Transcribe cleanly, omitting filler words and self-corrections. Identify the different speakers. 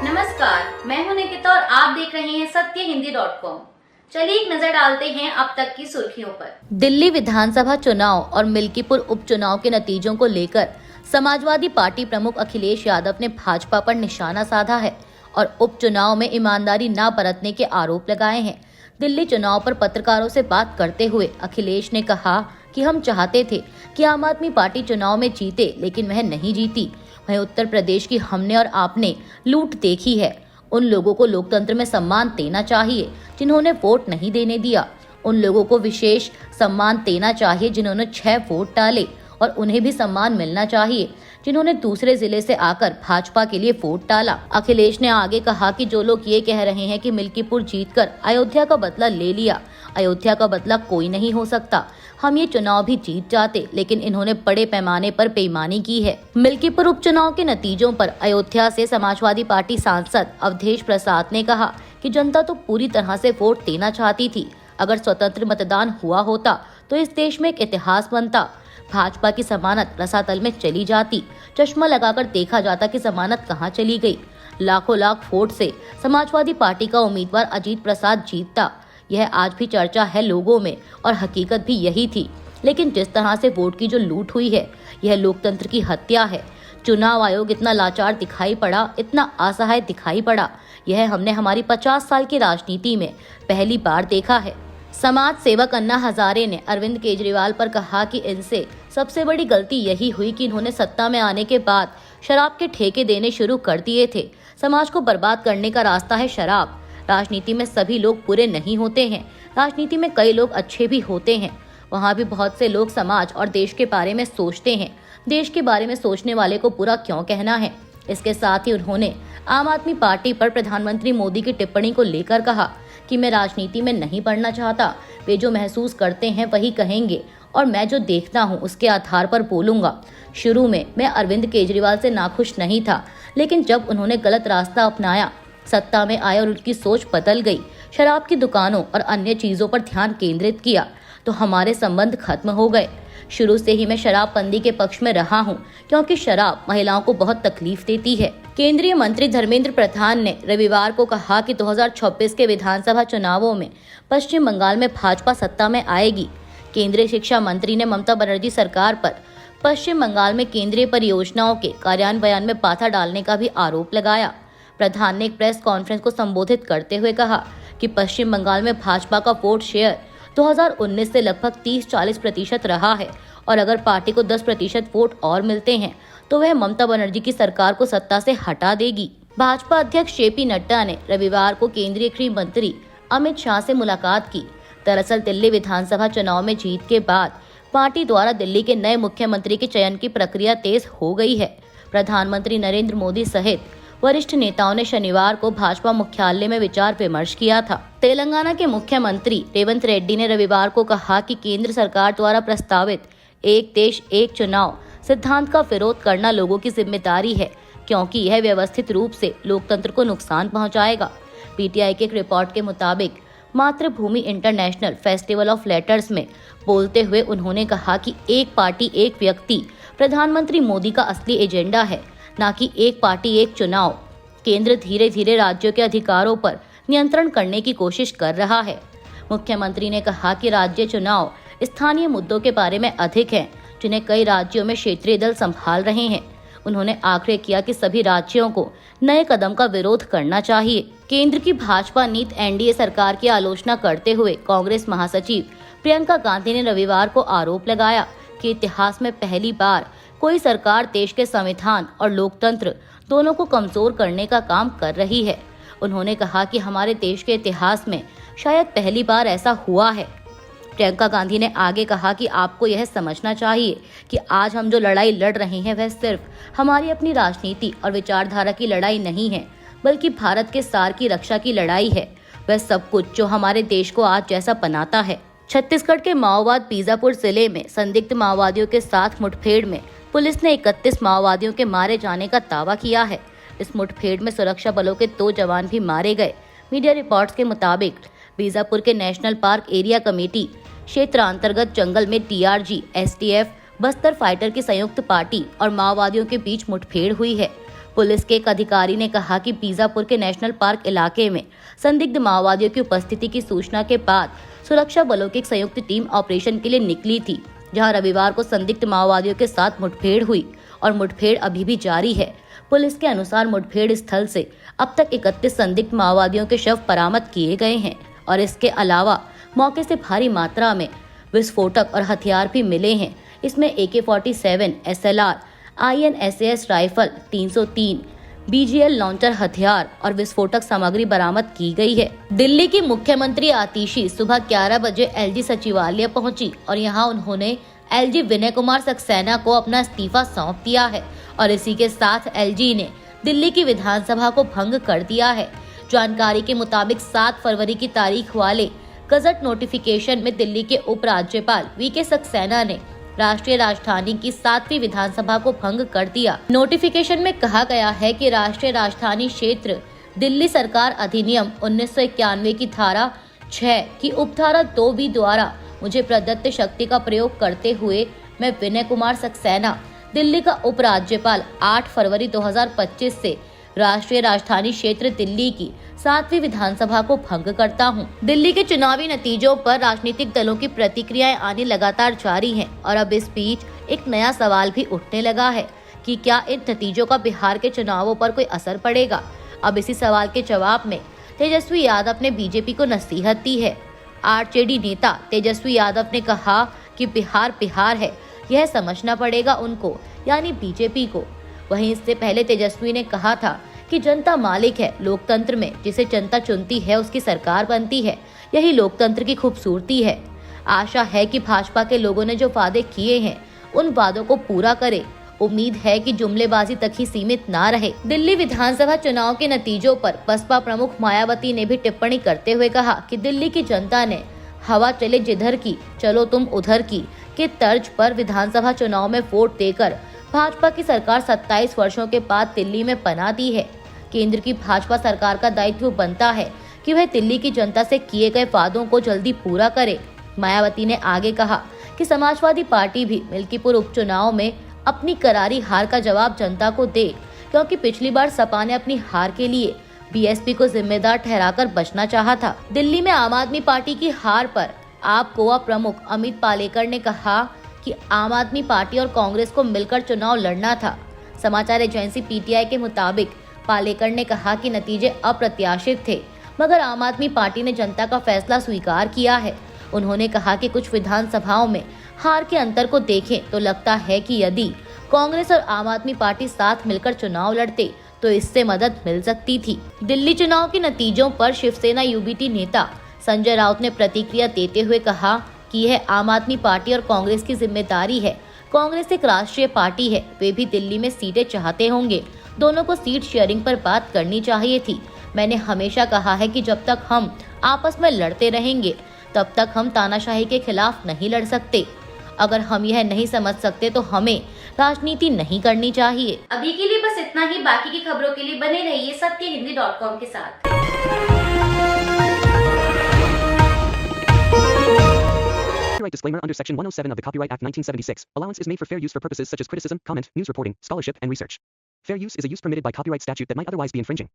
Speaker 1: नमस्कार, मैं हूं निकिता और आप देख रहे हैं सत्यहिंदी.com। चलिए एक नजर डालते हैं अब तक की सुर्खियों पर।
Speaker 2: दिल्ली विधानसभा चुनाव और मिल्कीपुर उपचुनाव के नतीजों को लेकर समाजवादी पार्टी प्रमुख अखिलेश यादव ने भाजपा पर निशाना साधा है और उपचुनाव में ईमानदारी न बरतने के आरोप लगाए हैं। दिल्ली चुनाव पर पत्रकारों से बात करते हुए अखिलेश ने कहा कि हम चाहते थे कि आम आदमी पार्टी चुनाव में जीते, लेकिन वह नहीं जीती। वहीं उत्तर प्रदेश की हमने और आपने लूट देखी है। उन लोगों को लोकतंत्र में सम्मान देना चाहिए जिन्होंने वोट नहीं देने दिया। उन लोगों को विशेष सम्मान देना चाहिए जिन्होंने 6 वोट डाले, और उन्हें भी सम्मान मिलना चाहिए जिन्होंने दूसरे जिले से आकर भाजपा के लिए वोट डाला। अखिलेश ने आगे कहा कि जो लोग ये कह रहे हैं कि मिल्कीपुर जीतकर अयोध्या का बदला ले लिया, अयोध्या का बदला कोई नहीं हो सकता। हम ये चुनाव भी जीत जाते, लेकिन इन्होंने बड़े पैमाने पर बेईमानी की है। मिल्कीपुर उपचुनाव के नतीजों पर अयोध्या से समाजवादी पार्टी सांसद अवधेश प्रसाद ने कहा कि जनता तो पूरी तरह से वोट देना चाहती थी। अगर स्वतंत्र मतदान हुआ होता तो इस देश में एक इतिहास बनता। भाजपा की जमानत रसातल में चली जाती। चश्मा लगाकर देखा जाता कि जमानत कहां चली गई। लाखों लाख वोट से समाजवादी पार्टी का उम्मीदवार अजीत प्रसाद जीतता। यह आज भी चर्चा है लोगों में और हकीकत भी यही थी। लेकिन जिस तरह से वोट की जो लूट हुई है, यह लोकतंत्र की हत्या है। चुनाव आयोग इतना लाचार दिखाई पड़ा, इतना असहाय दिखाई पड़ा, यह हमने हमारी 50 साल की राजनीति में पहली बार देखा है। समाज सेवक अन्ना हजारे ने अरविंद केजरीवाल पर कहा कि इनसे सबसे बड़ी गलती यही हुई कि इन्होंने सत्ता में आने के बाद शराब के ठेके देने शुरू कर दिए थे। समाज को बर्बाद करने का रास्ता है शराब। राजनीति में सभी लोग बुरे नहीं होते हैं, राजनीति में कई लोग अच्छे भी होते हैं। वहाँ भी बहुत से लोग समाज और देश के बारे में सोचते हैं। देश के बारे में सोचने वाले को बुरा क्यों कहना है। इसके साथ ही उन्होंने आम आदमी पार्टी पर प्रधानमंत्री मोदी की टिप्पणी को लेकर कहा कि मैं राजनीति में नहीं पढ़ना चाहता। वे जो महसूस करते हैं वही कहेंगे और मैं जो देखता हूं उसके आधार पर बोलूंगा। शुरू में मैं अरविंद केजरीवाल से नाखुश नहीं था, लेकिन जब उन्होंने गलत रास्ता अपनाया, सत्ता में आए और उनकी सोच बदल गई, शराब की दुकानों और अन्य चीजों पर ध्यान केंद्रित किया, तो हमारे संबंध खत्म हो गए। शुरू से ही मैं शराबबंदी के पक्ष में रहा हूं, क्योंकि शराब महिलाओं को बहुत तकलीफ देती है। केंद्रीय मंत्री धर्मेंद्र प्रधान ने रविवार को कहा कि 2026 के विधानसभा चुनावों में पश्चिम बंगाल में भाजपा सत्ता में आएगी। केंद्रीय शिक्षा मंत्री ने ममता बनर्जी सरकार पर पश्चिम बंगाल में केंद्रीय परियोजनाओं के कार्यान्वयन में बाधा डालने का भी आरोप लगाया। प्रधान ने एक प्रेस कॉन्फ्रेंस को संबोधित करते हुए कहा कि पश्चिम बंगाल में भाजपा का वोट शेयर 2019 से लगभग 30-40% रहा है, और अगर पार्टी को 10% वोट और मिलते हैं तो वह ममता बनर्जी की सरकार को सत्ता से हटा देगी। भाजपा अध्यक्ष जेपी नड्डा ने रविवार को केंद्रीय गृह मंत्री अमित शाह से मुलाकात की। दरअसल दिल्ली विधानसभा चुनाव में जीत के बाद पार्टी द्वारा दिल्ली के नए मुख्यमंत्री के चयन की प्रक्रिया तेज हो गई है। प्रधानमंत्री नरेंद्र मोदी सहित वरिष्ठ नेताओं ने शनिवार को भाजपा मुख्यालय में विचार विमर्श किया था। तेलंगाना के मुख्यमंत्री रेवंत रेड्डी ने रविवार को कहा कि केंद्र सरकार द्वारा प्रस्तावित एक देश एक चुनाव सिद्धांत का विरोध करना लोगों की जिम्मेदारी है, क्योंकि यह व्यवस्थित रूप से लोकतंत्र को नुकसान पहुंचाएगा। पीटीआई के एक रिपोर्ट के मुताबिक मातृभूमि इंटरनेशनल फेस्टिवल ऑफ लेटर्स में बोलते हुए उन्होंने कहा कि एक पार्टी एक व्यक्ति प्रधानमंत्री मोदी का असली एजेंडा है, न कि एक पार्टी एक चुनाव। केंद्र धीरे धीरे राज्यों के अधिकारों पर नियंत्रण करने की कोशिश कर रहा है। मुख्यमंत्री ने कहा कि राज्य चुनाव स्थानीय मुद्दों के बारे में अधिक हैं, जिन्हें कई राज्यों में क्षेत्रीय दल संभाल रहे हैं। उन्होंने आग्रह किया कि सभी राज्यों को नए कदम का विरोध करना चाहिए। केंद्र की भाजपा नीति एनडीए सरकार की आलोचना करते हुए कांग्रेस महासचिव प्रियंका गांधी ने रविवार को आरोप लगाया कि इतिहास में पहली बार कोई सरकार देश के संविधान और लोकतंत्र दोनों को कमजोर करने का काम कर रही है। उन्होंने कहा कि हमारे देश के इतिहास में शायद पहली बार ऐसा हुआ है। प्रियंका गांधी ने आगे कहा कि आपको यह समझना चाहिए कि आज हम जो लड़ाई लड़ रहे हैं वह सिर्फ हमारी अपनी राजनीति और विचारधारा की लड़ाई नहीं है, बल्कि भारत के सार की रक्षा की लड़ाई है। वह सब कुछ जो हमारे देश को आज जैसा बनाता है। छत्तीसगढ़ के माओवाद बीजापुर जिले में संदिग्ध माओवादियों के साथ मुठभेड़ में पुलिस ने 31 माओवादियों के मारे जाने का दावा किया है। इस मुठभेड़ में सुरक्षा बलों के 2 जवान भी मारे गए। मीडिया रिपोर्ट्स के मुताबिक बीजापुर के नेशनल पार्क एरिया कमेटी क्षेत्र अंतर्गत जंगल में टीआरजी, एसटीएफ, बस्तर फाइटर की संयुक्त पार्टी और माओवादियों के बीच मुठभेड़ हुई है। पुलिस के एक अधिकारी ने कहा कि बीजापुर के नेशनल पार्क इलाके में संदिग्ध माओवादियों की उपस्थिति की सूचना के बाद सुरक्षा बलों की एक संयुक्त टीम ऑपरेशन के लिए निकली थी, जहां रविवार को संदिग्ध माओवादियों के साथ मुठभेड़ हुई और मुठभेड़ अभी भी जारी है। पुलिस के अनुसार मुठभेड़ स्थल से अब तक 31 संदिग्ध माओवादियों के शव बरामद किए गए हैं और इसके अलावा मौके से भारी मात्रा में विस्फोटक और हथियार भी मिले हैं। इसमें AK-47, SLR, INSAS rifle, 303 BGL launcher हथियार और विस्फोटक सामग्री बरामद की गई है। दिल्ली की मुख्यमंत्री आतिशी सुबह 11 बजे LG सचिवालय पहुंची और यहां उन्होंने LG विनय कुमार सक्सेना को अपना इस्तीफा सौंप दिया है और इसी के साथ LG ने दिल्ली की विधानसभा को भंग कर दिया है। जानकारी के मुताबिक 7 फरवरी की तारीख वाले गजट नोटिफिकेशन में दिल्ली के उपराज्यपाल VK सक्सेना ने राष्ट्रीय राजधानी की 7वीं विधानसभा को भंग कर दिया। नोटिफिकेशन में कहा गया है कि राष्ट्रीय राजधानी क्षेत्र दिल्ली सरकार अधिनियम 1991 की धारा 6 की उपधारा 2B द्वारा मुझे प्रदत्त शक्ति का प्रयोग करते हुए मैं विनय कुमार सक्सेना दिल्ली का उपराज्यपाल 8 फरवरी 2025 से राष्ट्रीय राजधानी क्षेत्र दिल्ली की 7वीं विधानसभा को भंग करता हूं। दिल्ली के चुनावी नतीजों पर राजनीतिक दलों की प्रतिक्रियाएं आनी लगातार जारी हैं और अब इस बीच एक नया सवाल भी उठने लगा है कि क्या इन नतीजों का बिहार के चुनावों पर कोई असर पड़ेगा। अब इसी सवाल के जवाब में तेजस्वी यादव ने बीजेपी को नसीहत दी है। RJD नेता तेजस्वी यादव ने कहा कि बिहार है, यह समझना पड़ेगा उनको, यानी बीजेपी को। वहीं इससे पहले तेजस्वी ने कहा था कि जनता मालिक है, लोकतंत्र में जिसे जनता चुनती है उसकी सरकार बनती है, यही लोकतंत्र की खूबसूरती है। आशा है कि भाजपा के लोगों ने जो वादे किए हैं उन वादों को पूरा करे। उम्मीद है कि जुमलेबाजी तक ही सीमित ना रहे। दिल्ली विधानसभा चुनाव के नतीजों पर बसपा प्रमुख मायावती ने भी टिप्पणी करते हुए कहा कि दिल्ली की जनता ने हवा चले जिधर की चलो तुम उधर की के तर्ज पर विधानसभा चुनाव में वोट देकर भाजपा की सरकार 27 वर्षों के बाद दिल्ली में बना दी है। केंद्र की भाजपा सरकार का दायित्व बनता है कि वह दिल्ली की जनता से किए गए वादों को जल्दी पूरा करे। मायावती ने आगे कहा कि समाजवादी पार्टी भी मिल्कीपुर उपचुनाव में अपनी करारी हार का जवाब जनता को दे, क्योंकि पिछली बार सपा ने अपनी हार के लिए BSP को जिम्मेदार ठहराकर बचना चाहा था। दिल्ली में आम आदमी पार्टी की हार पर आप गोवा प्रमुख अमित पालेकर ने कहा कि आम आदमी पार्टी और कांग्रेस को मिलकर चुनाव लड़ना था। समाचार एजेंसी PTI के मुताबिक पालेकर ने कहा कि नतीजे अप्रत्याशित थे, मगर आम आदमी पार्टी ने जनता का फैसला स्वीकार किया है। उन्होंने कहा कि कुछ विधानसभाओं में हार के अंतर को देखें तो लगता है कि यदि कांग्रेस और आम आदमी पार्टी साथ मिलकर चुनाव लड़ते तो इससे मदद मिल सकती थी। दिल्ली चुनाव के नतीजों पर शिवसेना UBT नेता संजय राउत ने प्रतिक्रिया देते हुए कहा कि यह आम आदमी पार्टी और कांग्रेस की जिम्मेदारी है। कांग्रेस एक राष्ट्रीय पार्टी है, वे भी दिल्ली में सीटें चाहते होंगे। दोनों को सीट शेयरिंग पर बात करनी चाहिए थी। मैंने हमेशा कहा है कि जब तक हम आपस में लड़ते रहेंगे तब तक हम तानाशाही के खिलाफ नहीं लड़ सकते। अगर हम यह नहीं समझ सकते तो हमें राजनीति नहीं करनी चाहिए।
Speaker 1: अभी के लिए बस इतना ही। बाकी की खबरों के लिए बने रहिए सत्यहिंदी.com के साथ।
Speaker 3: Copyright disclaimer under Section 107 of the Copyright Act 1976. Allowance is made for fair use for purposes such as criticism, comment, news reporting, scholarship, and research. Fair use is a use permitted by copyright statute that might otherwise be infringing.